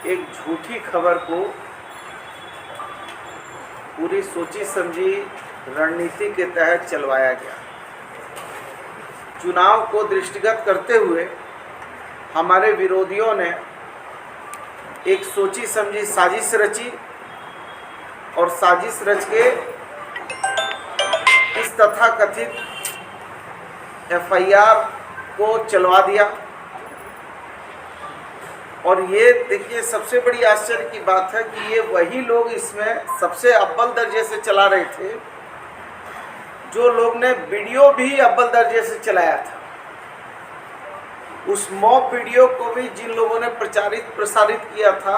एक झूठी खबर को पूरी सोची समझी रणनीति के तहत चलवाया गया। चुनाव को दृष्टिगत करते हुए हमारे विरोधियों ने एक सोची समझी साजिश रची और साजिश रच के इस तथाकथित एफआईआर को चलवा दिया। और ये देखिए, सबसे बड़ी आश्चर्य की बात है कि ये वही लोग इसमें सबसे अव्वल दर्जे से चला रहे थे जो लोग ने वीडियो भी अव्वल दर्जे से चलाया था। उस मॉब वीडियो को भी जिन लोगों ने प्रसारित किया था,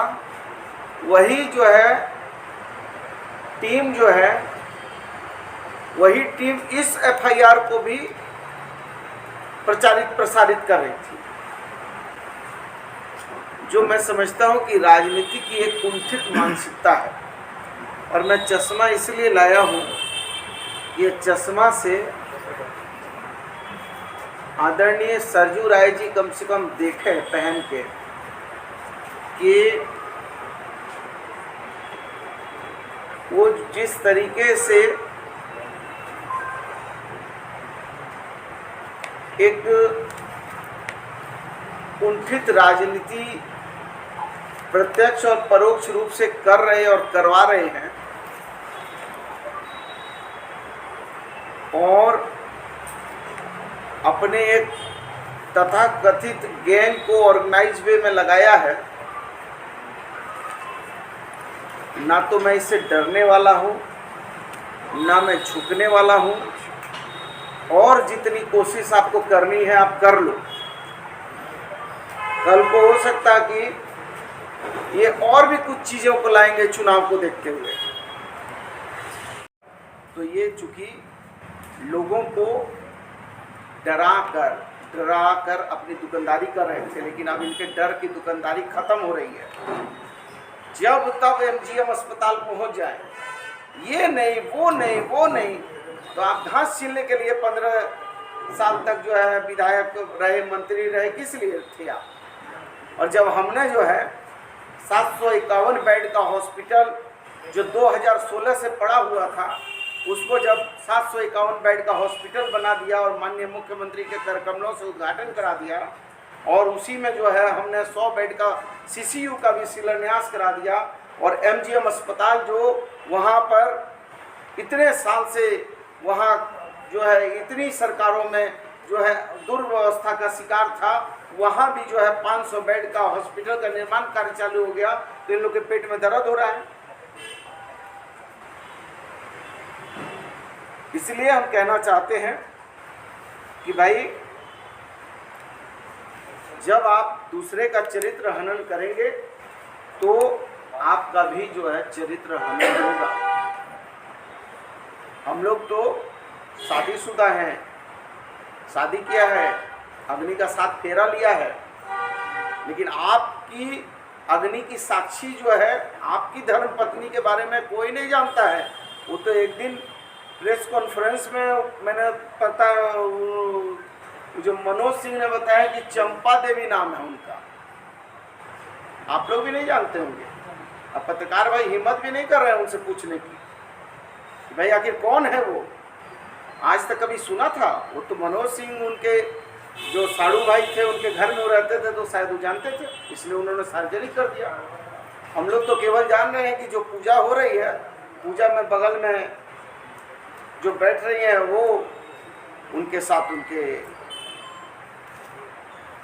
वही जो है टीम वही टीम इस एफआईआर को भी प्रसारित कर रही थी। जो मैं समझता हूं कि राजनीति की एक कुंठित मानसिकता है। और मैं चश्मा इसलिए लाया हूं, ये चश्मा से आदरणीय सरजू राय जी कम से कम देखें पहन के कि वो जिस तरीके से एक कुंठित राजनीति प्रत्यक्ष और परोक्ष रूप से कर रहे और करवा रहे हैं, और अपने एक तथाकथित गैंग को ऑर्गेनाइज वे में लगाया है। ना तो मैं इससे डरने वाला हूँ, ना मैं झुकने वाला हूँ, और जितनी कोशिश आपको करनी है आप कर लो। कल को हो सकता कि ये और भी कुछ चीज़ों को लाएंगे चुनाव को देखते हुए। तो ये चूंकि लोगों को डरा कर अपनी दुकानदारी कर रहे थे, लेकिन अब इनके डर की दुकानदारी खत्म हो रही है। जब तब एमजीएम अस्पताल पहुंच जाए, ये नहीं वो नहीं, तो आप घास छीलने के लिए 15 साल तक जो है विधायक रहे, मंत्री रहे, किस लिए थे आप? और जब हमने जो है 751 बेड का हॉस्पिटल जो 2016 से पड़ा हुआ था, उसको जब 751 बेड का हॉस्पिटल बना दिया और माननीय मुख्यमंत्री के करकमलों से उद्घाटन करा दिया, और उसी में जो है हमने 100 बेड का सीसीयू का भी शिलान्यास करा दिया, और एमजीएम अस्पताल जो वहाँ पर इतने साल से वहाँ जो है इतनी सरकारों में जो है दुर्व्यवस्था का शिकार था, वहाँ भी जो है 500 बेड का हॉस्पिटल का निर्माण कार्य चालू हो गया। तो इन लोग के पेट में दर्द हो रहा है। इसलिए हम कहना चाहते हैं कि भाई, जब आप दूसरे का चरित्र हनन करेंगे तो आपका भी जो है चरित्र हनन होगा। हम लोग तो शादीशुदा हैं, शादी किया है, अग्नि का 7 फेरा लिया है, लेकिन आपकी अग्नि की साक्षी जो है, आपकी धर्मपत्नी के बारे में कोई नहीं जानता है। वो तो एक दिन प्रेस कॉन्फ्रेंस में मैंने पता जो मनोज सिंह ने बताया कि चंपा देवी नाम है उनका, आप लोग भी नहीं जानते होंगे। अब पत्रकार भाई हिम्मत भी नहीं कर रहे हैं उनसे पूछने की कि भाई आखिर कौन है वो। आज तक कभी सुना था? वो तो मनोज सिंह उनके जो साड़ू भाई थे, उनके घर में वो रहते थे, तो शायद वो जानते थे, इसलिए उन्होंने सार्वजनिक कर दिया। हम लोग तो केवल जान रहे हैं कि जो पूजा हो रही है, पूजा में बगल में जो बैठ रही हैं वो उनके साथ उनके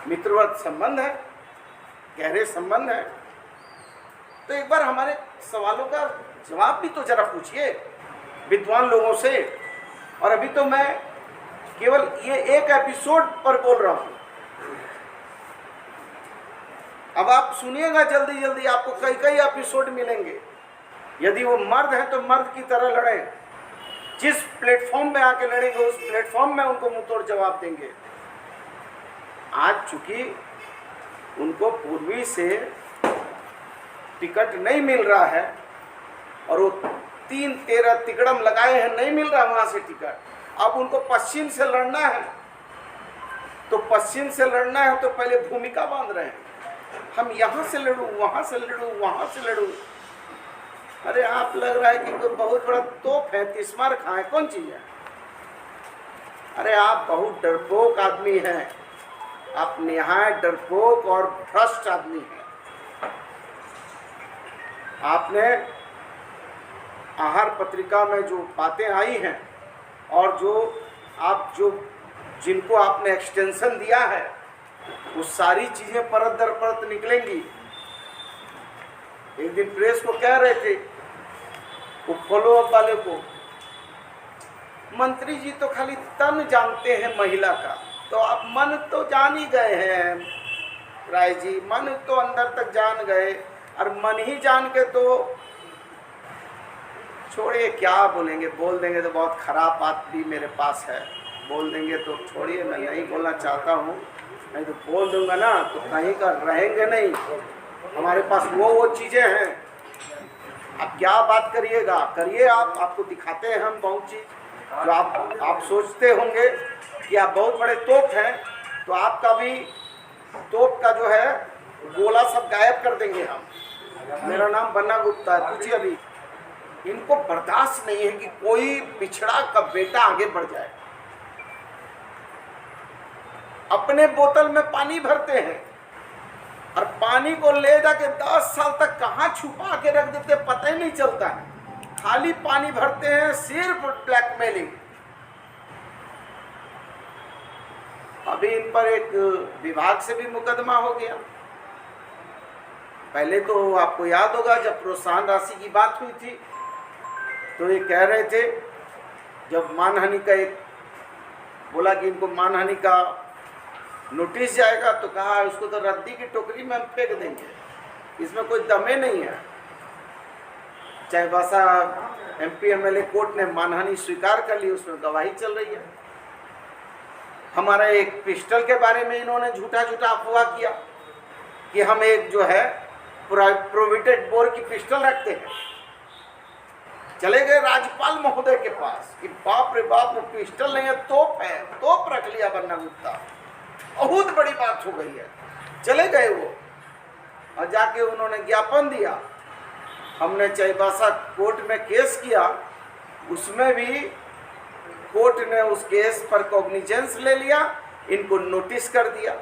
मित्रवत संबंध है, गहरे संबंध है। तो एक बार हमारे सवालों का जवाब भी तो जरा पूछिए विद्वान लोगों से। और अभी तो मैं केवल ये एक एपिसोड पर बोल रहा हूं। अब आप सुनिएगा, जल्दी जल्दी आपको कई एपिसोड मिलेंगे। यदि वो मर्द हैं तो मर्द की तरह लड़ें, जिस प्लेटफॉर्म में आके लड़ेंगे उस प्लेटफॉर्म में उनको मुंहतोड़ जवाब देंगे। आज चूंकि उनको पूर्वी से टिकट नहीं मिल रहा है, और वो 3-13 तिकड़म लगाए हैं, नहीं मिल रहा वहां से टिकट, अब उनको पश्चिम से लड़ना है। तो पश्चिम से लड़ना है तो पहले भूमिका बांध रहे हैं। हम यहाँ से लड़ूं, वहाँ से लड़ूं, वहाँ से लड़ूं। अरे आप लग रहा है कि कोई बहुत बड़ा तोप है, तिस्मार खाए, कौन चीज है? अरे आप बहुत डरपोक आदमी हैं, आप निहायत डरपोक और भ्रष्ट आदमी हैं। आपने आहार पत्रिका में जो बातें आई हैं और जो जिनको आपने एक्सटेंशन दिया है, वो सारी चीजें परत दर परत निकलेंगी। एक दिन प्रेस को कह रहे थे, वो फॉलोअप वाले को, मंत्री जी तो खाली तन जानते हैं महिला का, तो आप मन तो जान ही गए हैं राय जी, मन तो अंदर तक जान गए, और मन ही जान के तो छोड़िए, क्या बोलेंगे, बोल देंगे तो बहुत खराब बात भी मेरे पास है, बोल देंगे तो छोड़िए, मैं नहीं बोलना चाहता हूँ, नहीं तो बोल दूंगा ना तो कहीं का रहेंगे नहीं। हमारे पास वो चीज़ें हैं, आप क्या बात करिएगा, करिए, आपको दिखाते हैं हम बहुत चीज़ जो आप सोचते होंगे कि आप बहुत बड़े तोप हैं, तो आपका भी तोप का जो है गोला सब गायब कर देंगे हम। मेरा नाम बन्ना गुप्ता है, पूछिए अभी। इनको बर्दाश्त नहीं है कि कोई पिछड़ा का बेटा आगे बढ़ जाए। अपने बोतल में पानी भरते हैं और पानी को ले जाके 10 साल तक कहाँ छुपा के रख देते पता ही नहीं चलता है। खाली पानी भरते हैं, सिर्फ ब्लैकमेलिंग। अभी इन पर एक विभाग से भी मुकदमा हो गया। पहले तो आपको याद होगा जब प्रोत्साहन राशि की बात हुई थी तो ये कह रहे थे, जब मानहानि का एक बोला कि इनको मानहानि का नोटिस जाएगा तो कहा उसको तो रद्दी की टोकरी में हम फेंक देंगे, इसमें कोई दमे नहीं है। चाईबासा MP MLA कोर्ट ने मानहानि स्वीकार कर ली, उसमें गवाही चल रही है। हमारा एक पिस्टल के बारे में इन्होंने झूठा अफवाह किया कि हम एक जो है प्रोहिबिटेड बोर की पिस्टल रखते हैं। चले गए राज्यपाल महोदय के पास कि बाप रे बाप, वो पिस्टल नहीं है, तोप है, तोप रख लिया बन्ना गुप्ता, बहुत बड़ी बात हो गई है। चले गए वो और जाके उन्होंने ज्ञापन दिया। हमने चाईबासा कोर्ट में केस किया, उसमें भी कोर्ट ने उस केस पर कॉग्निजेंस ले लिया, इनको नोटिस कर दिया।